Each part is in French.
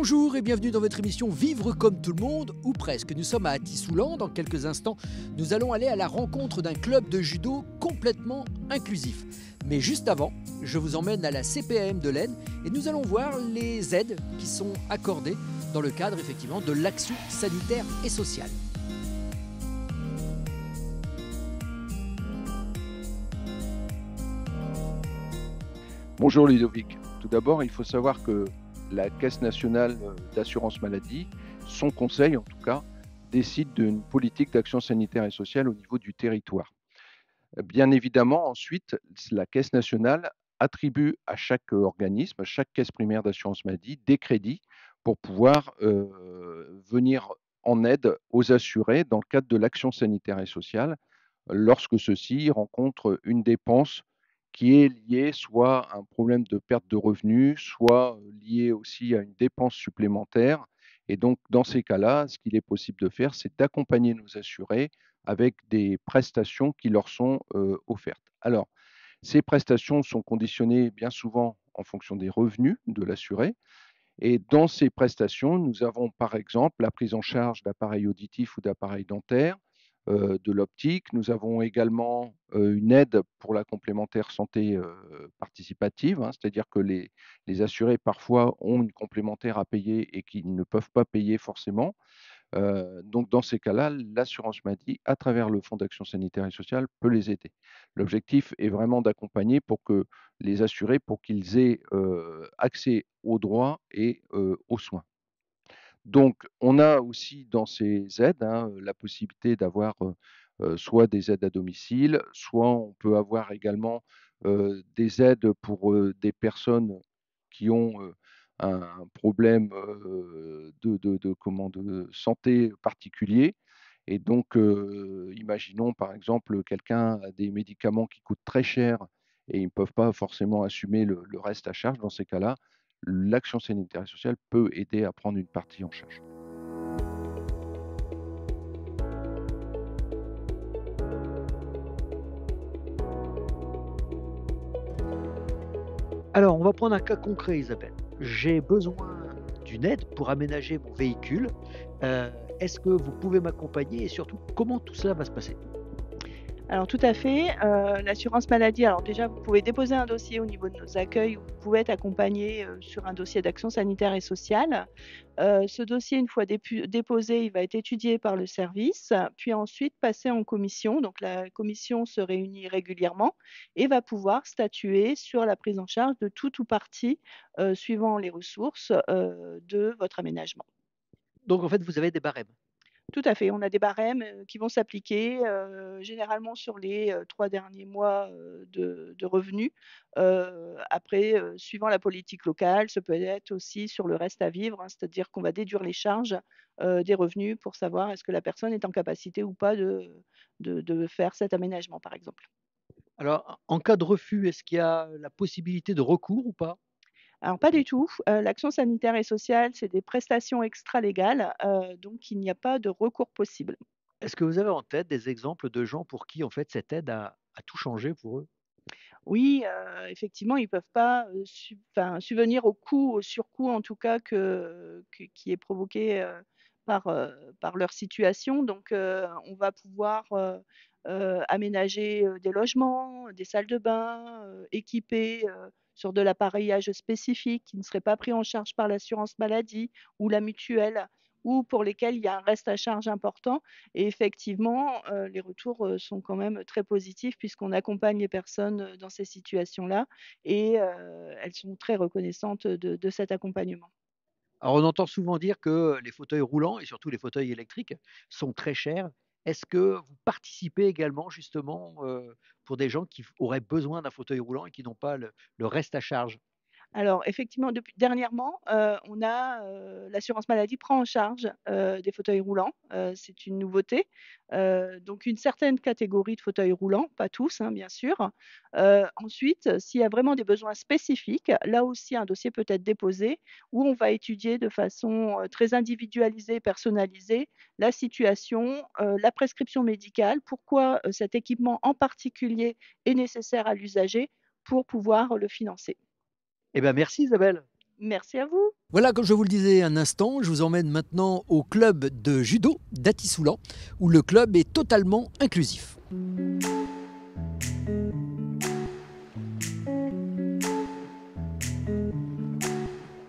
Bonjour et bienvenue dans votre émission Vivre comme tout le monde, ou presque. Nous sommes à Athis-Soulan. Dans quelques instants, nous allons aller à la rencontre d'un club de judo complètement inclusif. Mais juste avant, je vous emmène à la CPAM de l'Aisne et nous allons voir les aides qui sont accordées dans le cadre effectivement de l'action sanitaire et sociale. Bonjour Ludovic. Tout d'abord, il faut savoir que la Caisse nationale d'assurance maladie, son conseil en tout cas, décide d'une politique d'action sanitaire et sociale au niveau du territoire. Bien évidemment, ensuite, la Caisse nationale attribue à chaque organisme, à chaque caisse primaire d'assurance maladie, des crédits pour pouvoir venir en aide aux assurés dans le cadre de l'action sanitaire et sociale lorsque ceux-ci rencontrent une dépense qui est liée soit à un problème de perte de revenus, soit liée aussi à une dépense supplémentaire. Et donc, dans ces cas-là, ce qu'il est possible de faire, c'est d'accompagner nos assurés avec des prestations qui leur sont offertes. Alors, ces prestations sont conditionnées bien souvent en fonction des revenus de l'assuré. Et dans ces prestations, nous avons par exemple la prise en charge d'appareils auditifs ou d'appareils dentaires, de l'optique. Nous avons également une aide pour la complémentaire santé participative, hein, c'est-à-dire que les assurés parfois ont une complémentaire à payer et qu'ils ne peuvent pas payer forcément. Donc dans ces cas-là, l'assurance maladie, à travers le Fonds d'action sanitaire et sociale, peut les aider. L'objectif est vraiment d'accompagner pour que les assurés, pour qu'ils aient accès aux droits et aux soins. Donc on a aussi dans ces aides la possibilité d'avoir soit des aides à domicile, soit on peut avoir également des aides pour des personnes qui ont un problème de santé particulier. Et donc, imaginons par exemple quelqu'un a des médicaments qui coûtent très cher et ils ne peuvent pas forcément assumer le reste à charge. Dans ces cas-là, l'action sanitaire et sociale peut aider à prendre une partie en charge. Alors, on va prendre un cas concret, Isabelle. J'ai besoin d'une aide pour aménager mon véhicule. Est-ce que vous pouvez m'accompagner et surtout, comment tout cela va se passer? Alors tout à fait, l'assurance maladie, alors déjà vous pouvez déposer un dossier au niveau de nos accueils où vous pouvez être accompagné, sur un dossier d'action sanitaire et sociale. Ce dossier une fois déposé, il va être étudié par le service, puis ensuite passé en commission. Donc la commission se réunit régulièrement et va pouvoir statuer sur la prise en charge de tout ou partie, suivant les ressources, de votre aménagement. Donc, en fait, vous avez des barèmes. Tout à fait, on a des barèmes, qui vont s'appliquer, généralement sur les, 3 derniers mois, de revenus. Après, suivant la politique locale, ça peut être aussi sur le reste à vivre, hein, c'est-à-dire qu'on va déduire les charges, des revenus pour savoir est-ce que la personne est en capacité ou pas de faire cet aménagement, par exemple. Alors, en cas de refus, est-ce qu'il y a la possibilité de recours ou pas? Alors pas du tout, l'action sanitaire et sociale, c'est des prestations extralégales, donc il n'y a pas de recours possible. Est-ce que vous avez en tête des exemples de gens pour qui, en fait, cette aide a tout changé pour eux? Oui, effectivement, ils peuvent pas, subvenir au coût, au surcoût en tout cas qui est provoqué, par leur situation. Donc, on va pouvoir, aménager, des logements, des salles de bain, équiper, sur de l'appareillage spécifique qui ne serait pas pris en charge par l'assurance maladie ou la mutuelle ou pour lesquels il y a un reste à charge important. Et effectivement, les retours, sont quand même très positifs puisqu'on accompagne les personnes, dans ces situations-là et elles sont très reconnaissantes de cet accompagnement. Alors, on entend souvent dire que les fauteuils roulants et surtout les fauteuils électriques sont très chers. Est-ce que vous participez également justement, pour des gens qui auraient besoin d'un fauteuil roulant et qui n'ont pas le reste à charge? Alors effectivement, depuis dernièrement, on a, l'assurance maladie prend en charge, des fauteuils roulants, c'est une nouveauté. Donc une certaine catégorie de fauteuils roulants, pas tous, hein, bien sûr. Ensuite, s'il y a vraiment des besoins spécifiques, là aussi un dossier peut être déposé où on va étudier de façon, très individualisée, personnalisée, la situation, la prescription médicale, pourquoi, cet équipement en particulier est nécessaire à l'usager pour pouvoir le financer. Eh ben, merci Isabelle. Merci à vous. Voilà, comme je vous le disais un instant, je vous emmène maintenant au club de judo d'Athis-Soulan, où le club est totalement inclusif.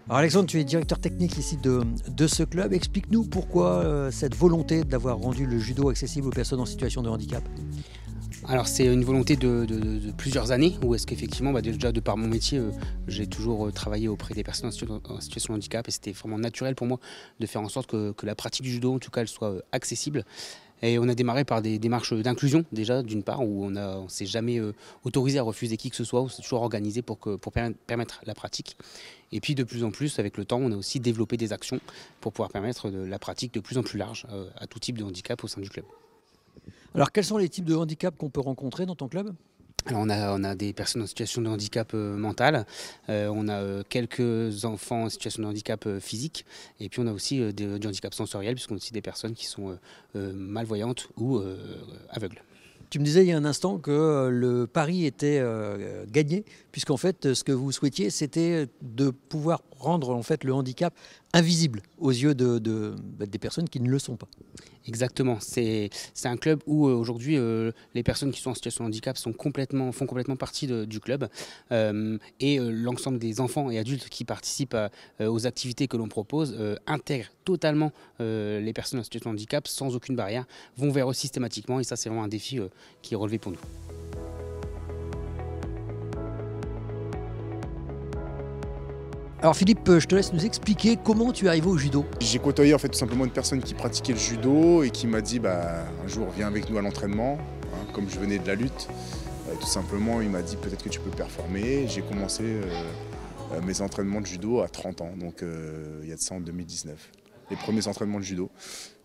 Alors Alexandre, tu es directeur technique ici de ce club. Explique-nous pourquoi cette volonté d'avoir rendu le judo accessible aux personnes en situation de handicap. Alors c'est une volonté de plusieurs années, où est-ce qu'effectivement, déjà de par mon métier, j'ai toujours travaillé auprès des personnes en situation de handicap, et c'était vraiment naturel pour moi de faire en sorte que la pratique du judo, en tout cas, elle soit accessible. Et on a démarré par des démarches d'inclusion déjà, d'une part, où on ne s'est jamais autorisé à refuser qui que ce soit, où c'est toujours organisé pour permettre la pratique. Et puis de plus en plus, avec le temps, on a aussi développé des actions pour pouvoir permettre la pratique de plus en plus large à tout type de handicap au sein du club. Alors quels sont les types de handicaps qu'on peut rencontrer dans ton club ? Alors on a des personnes en situation de handicap mental, on a quelques enfants en situation de handicap physique, et puis on a aussi du handicap sensoriel, puisqu'on a aussi des personnes qui sont malvoyantes ou aveugles. Tu me disais il y a un instant que le pari était gagné, puisqu'en fait ce que vous souhaitiez c'était de pouvoir rendre en fait le handicap invisible aux yeux des personnes qui ne le sont pas. Exactement, c'est un club où aujourd'hui les personnes qui sont en situation de handicap font complètement partie du club, et l'ensemble des enfants et adultes qui participent aux activités que l'on propose intègrent totalement les personnes en situation de handicap sans aucune barrière, vont vers eux systématiquement, et ça c'est vraiment un défi qui est relevé pour nous. Alors Philippe, je te laisse nous expliquer comment tu es arrivé au judo. J'ai côtoyé en fait tout simplement une personne qui pratiquait le judo et qui m'a dit un jour viens avec nous à l'entraînement, comme je venais de la lutte. Tout simplement il m'a dit peut-être que tu peux performer. J'ai commencé mes entraînements de judo à 30 ans, donc il y a de ça en 2019. Les premiers entraînements de judo.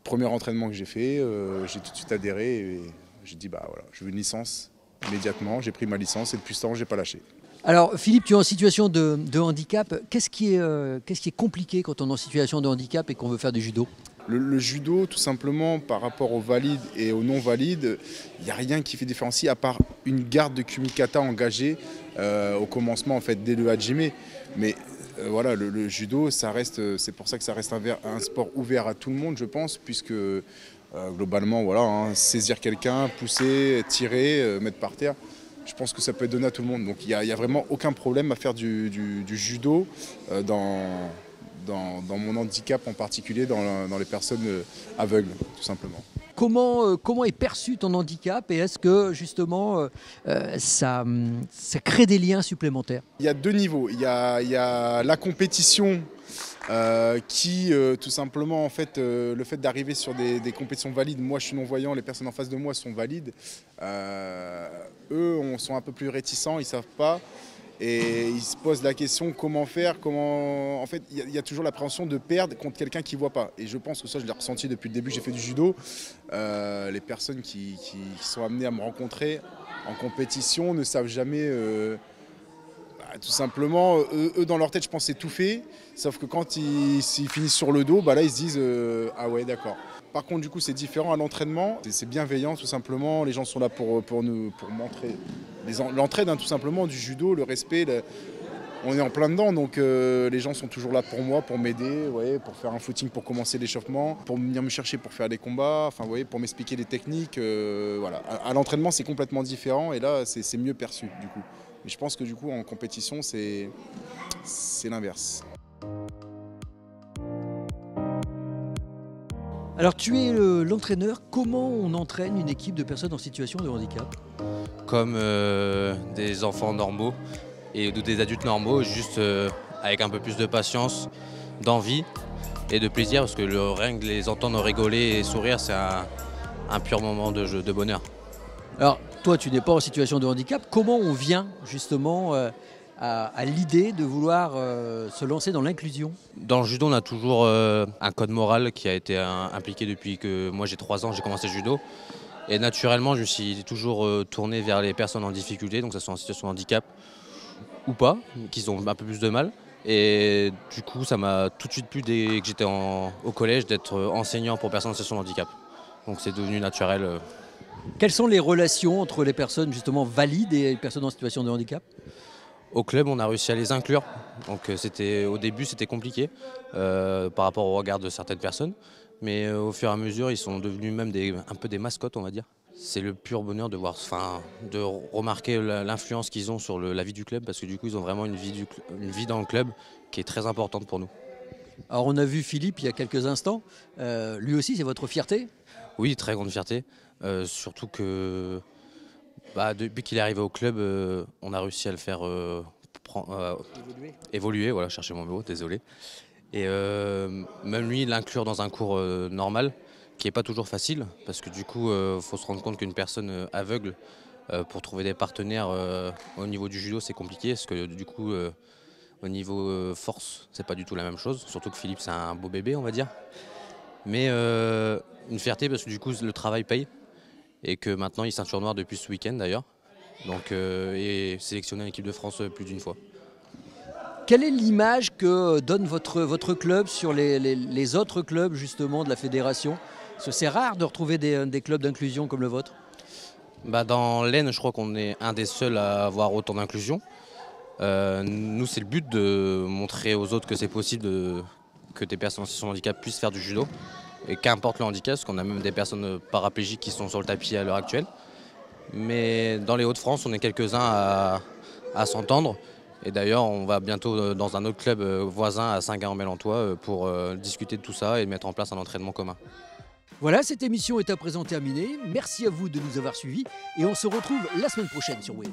Premier entraînement que j'ai fait, j'ai tout de suite adhéré et j'ai dit voilà, je veux une licence immédiatement. J'ai pris ma licence et depuis ce temps j'ai pas lâché. Alors Philippe, tu es en situation de handicap. Qu'est-ce qui est compliqué quand on est en situation de handicap et qu'on veut faire du judo ? Le judo, tout simplement, par rapport aux valides et aux non-valides, il n'y a rien qui fait différencier à part une garde de kumikata engagée au commencement, en fait, dès le hajime. Mais voilà, le judo, c'est pour ça que ça reste un sport ouvert à tout le monde, je pense, puisque globalement, voilà, saisir quelqu'un, pousser, tirer, mettre par terre. Je pense que ça peut être donné à tout le monde. Donc il n'y a vraiment aucun problème à faire du judo dans mon handicap en particulier, dans les personnes aveugles, tout simplement. Comment est perçu ton handicap et est-ce que justement ça crée des liens supplémentaires ? Il y a deux niveaux. Il y a la compétition qui tout simplement en fait le fait d'arriver sur des compétitions valides, moi je suis non-voyant, les personnes en face de moi sont valides, eux sont un peu plus réticents, ils savent pas et ils se posent la question comment faire, en fait il y a toujours l'appréhension de perdre contre quelqu'un qui voit pas, et je pense que ça je l'ai ressenti depuis le début que j'ai fait du judo. Les personnes qui sont amenées à me rencontrer en compétition ne savent jamais tout simplement, eux dans leur tête, je pense c'est tout fait, sauf que quand ils finissent sur le dos, là ils se disent ah ouais d'accord. Par contre du coup c'est différent à l'entraînement, c'est bienveillant tout simplement, les gens sont là pour montrer l'entraide tout simplement du judo, le respect, on est en plein dedans, donc les gens sont toujours là pour moi, pour m'aider, pour faire un footing pour commencer l'échauffement, pour venir me chercher pour faire des combats, pour m'expliquer les techniques. Voilà. À l'entraînement c'est complètement différent et là c'est mieux perçu du coup. Mais je pense que du coup en compétition c'est l'inverse. Alors tu es l'entraîneur, comment on entraîne une équipe de personnes en situation de handicap ? Comme des enfants normaux et des adultes normaux, juste avec un peu plus de patience, d'envie et de plaisir, parce que rien que les entendre rigoler et sourire, c'est un pur moment de bonheur. Alors toi tu n'es pas en situation de handicap, comment on vient justement à l'idée de vouloir se lancer dans l'inclusion ? Dans le judo, on a toujours un code moral qui a été impliqué depuis que moi j'ai 3 ans, j'ai commencé le judo. Et naturellement, je me suis toujours tourné vers les personnes en difficulté, donc que ce soit en situation de handicap ou pas, qui ont un peu plus de mal. Et du coup, ça m'a tout de suite plu dès que j'étais au collège d'être enseignant pour personnes en situation de handicap. Donc c'est devenu naturel. Quelles sont les relations entre les personnes justement valides et les personnes en situation de handicap ? Au club, on a réussi à les inclure. Donc au début, c'était compliqué par rapport au regard de certaines personnes. Mais au fur et à mesure, ils sont devenus même un peu des mascottes, on va dire. C'est le pur bonheur de voir, de remarquer l'influence qu'ils ont sur la vie du club, parce que du coup, ils ont vraiment une vie dans le club qui est très importante pour nous. Alors on a vu Philippe il y a quelques instants. Lui aussi, c'est votre fierté? Oui, très grande fierté. Surtout que depuis qu'il est arrivé au club, on a réussi à le faire évoluer. Voilà, chercher mon mot, désolé. Et même lui, l'inclure dans un cours normal, qui n'est pas toujours facile, parce que du coup, faut se rendre compte qu'une personne aveugle, pour trouver des partenaires au niveau du judo, c'est compliqué, parce que du coup, au niveau force, c'est pas du tout la même chose. Surtout que Philippe, c'est un beau bébé, on va dire. Mais une fierté, parce que du coup, le travail paye, et que maintenant, il est ceinture noire depuis ce week-end d'ailleurs. Donc, et sélectionné en équipe de France plus d'une fois. Quelle est l'image que donne votre club sur les autres clubs justement de la fédération? Parce que c'est rare de retrouver des clubs d'inclusion comme le vôtre. Dans l'Aisne, je crois qu'on est un des seuls à avoir autant d'inclusion. Nous, c'est le but de montrer aux autres que c'est possible que des personnes en situation de handicap puissent faire du judo. Et qu'importe le handicap, parce qu'on a même des personnes paraplégiques qui sont sur le tapis à l'heure actuelle. Mais dans les Hauts-de-France, on est quelques-uns à s'entendre. Et d'ailleurs, on va bientôt dans un autre club voisin à Saint-Gain-en-Mélantois pour discuter de tout ça et mettre en place un entraînement commun. Voilà, cette émission est à présent terminée. Merci à vous de nous avoir suivis et on se retrouve la semaine prochaine sur Wave.